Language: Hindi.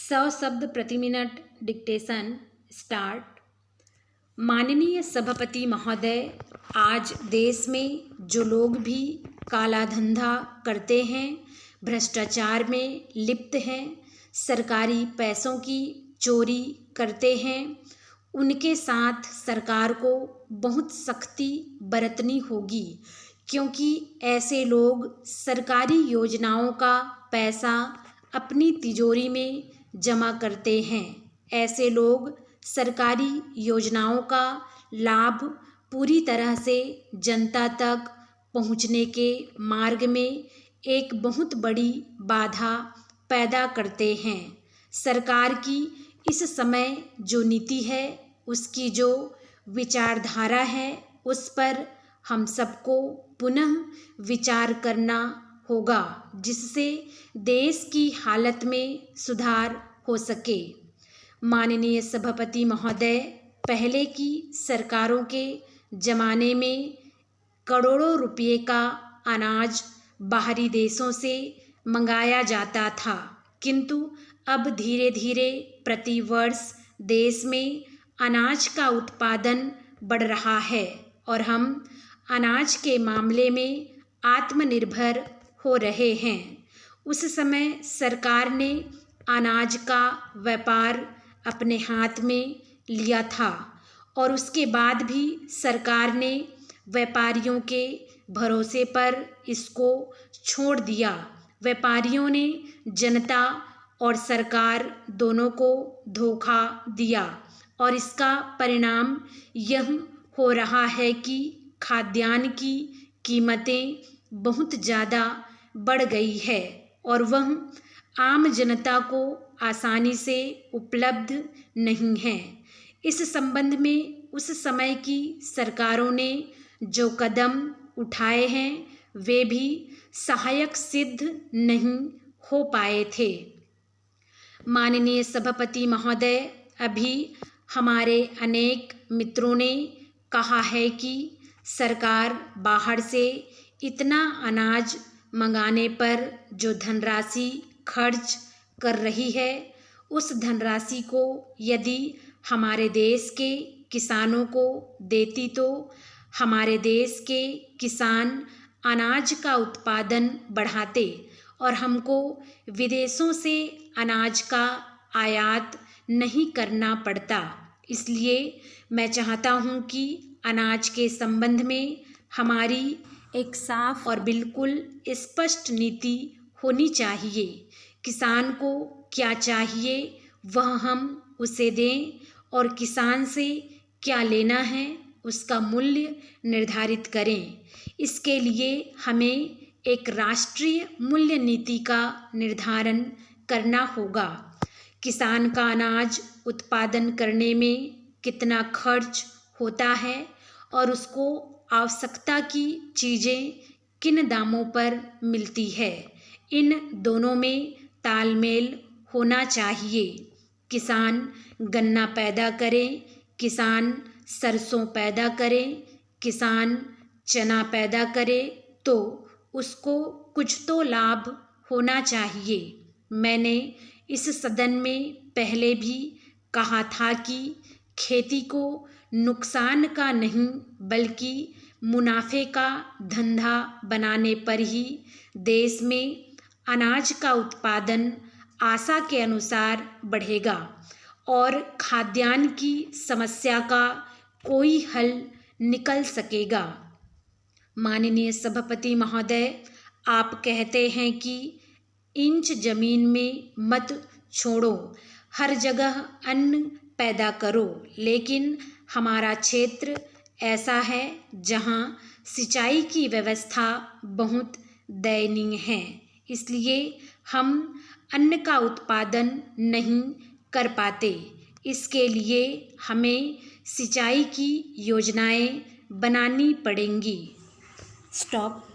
100 शब्द प्रति मिनट डिक्टेशन स्टार्ट। माननीय सभापति महोदय, आज देश में जो लोग भी काला धंधा करते हैं, भ्रष्टाचार में लिप्त हैं, सरकारी पैसों की चोरी करते हैं, उनके साथ सरकार को बहुत सख्ती बरतनी होगी, क्योंकि ऐसे लोग सरकारी योजनाओं का पैसा अपनी तिजोरी में जमा करते हैं। ऐसे लोग सरकारी योजनाओं का लाभ पूरी तरह से जनता तक पहुंचने के मार्ग में एक बहुत बड़ी बाधा पैदा करते हैं। सरकार की इस समय जो नीति है, उसकी जो विचारधारा है, उस पर हम सबको पुनः विचार करना होगा, जिससे देश की हालत में सुधार हो सके। माननीय सभापति महोदय, पहले की सरकारों के ज़माने में करोड़ों रुपये का अनाज बाहरी देशों से मंगाया जाता था, किंतु अब धीरे धीरे प्रतिवर्ष देश में अनाज का उत्पादन बढ़ रहा है और हम अनाज के मामले में आत्मनिर्भर हो रहे हैं। उस समय सरकार ने अनाज का व्यापार अपने हाथ में लिया था और उसके बाद भी सरकार ने व्यापारियों के भरोसे पर इसको छोड़ दिया। व्यापारियों ने जनता और सरकार दोनों को धोखा दिया और इसका परिणाम यह हो रहा है कि खाद्यान्न की कीमतें बहुत ज़्यादा बढ़ गई है और वह आम जनता को आसानी से उपलब्ध नहीं है। इस संबंध में उस समय की सरकारों ने जो कदम उठाए हैं, वे भी सहायक सिद्ध नहीं हो पाए थे। माननीय सभापति महोदय, अभी हमारे अनेक मित्रों ने कहा है कि सरकार बाहर से इतना अनाज मंगाने पर जो धनराशि खर्च कर रही है, उस धनराशि को यदि हमारे देश के किसानों को देती तो हमारे देश के किसान अनाज का उत्पादन बढ़ाते और हमको विदेशों से अनाज का आयात नहीं करना पड़ता। इसलिए मैं चाहता हूँ कि अनाज के संबंध में हमारी एक साफ और बिल्कुल स्पष्ट नीति होनी चाहिए। किसान को क्या चाहिए वह हम उसे दें और किसान से क्या लेना है उसका मूल्य निर्धारित करें। इसके लिए हमें एक राष्ट्रीय मूल्य नीति का निर्धारण करना होगा। किसान का अनाज उत्पादन करने में कितना खर्च होता है और उसको आवश्यकता की चीज़ें किन दामों पर मिलती है, इन दोनों में तालमेल होना चाहिए। किसान गन्ना पैदा करें, किसान सरसों पैदा करें, किसान चना पैदा करे, तो उसको कुछ तो लाभ होना चाहिए। मैंने इस सदन में पहले भी कहा था कि खेती को नुकसान का नहीं बल्कि मुनाफे का धंधा बनाने पर ही देश में अनाज का उत्पादन आशा के अनुसार बढ़ेगा और खाद्यान्न की समस्या का कोई हल निकल सकेगा। माननीय सभापति महोदय, आप कहते हैं कि इंच ज़मीन में मत छोड़ो, हर जगह अन्न पैदा करो, लेकिन हमारा क्षेत्र ऐसा है जहां सिंचाई की व्यवस्था बहुत दयनीय है, इसलिए हम अन्न का उत्पादन नहीं कर पाते। इसके लिए हमें सिंचाई की योजनाएं बनानी पड़ेंगी। स्टॉप।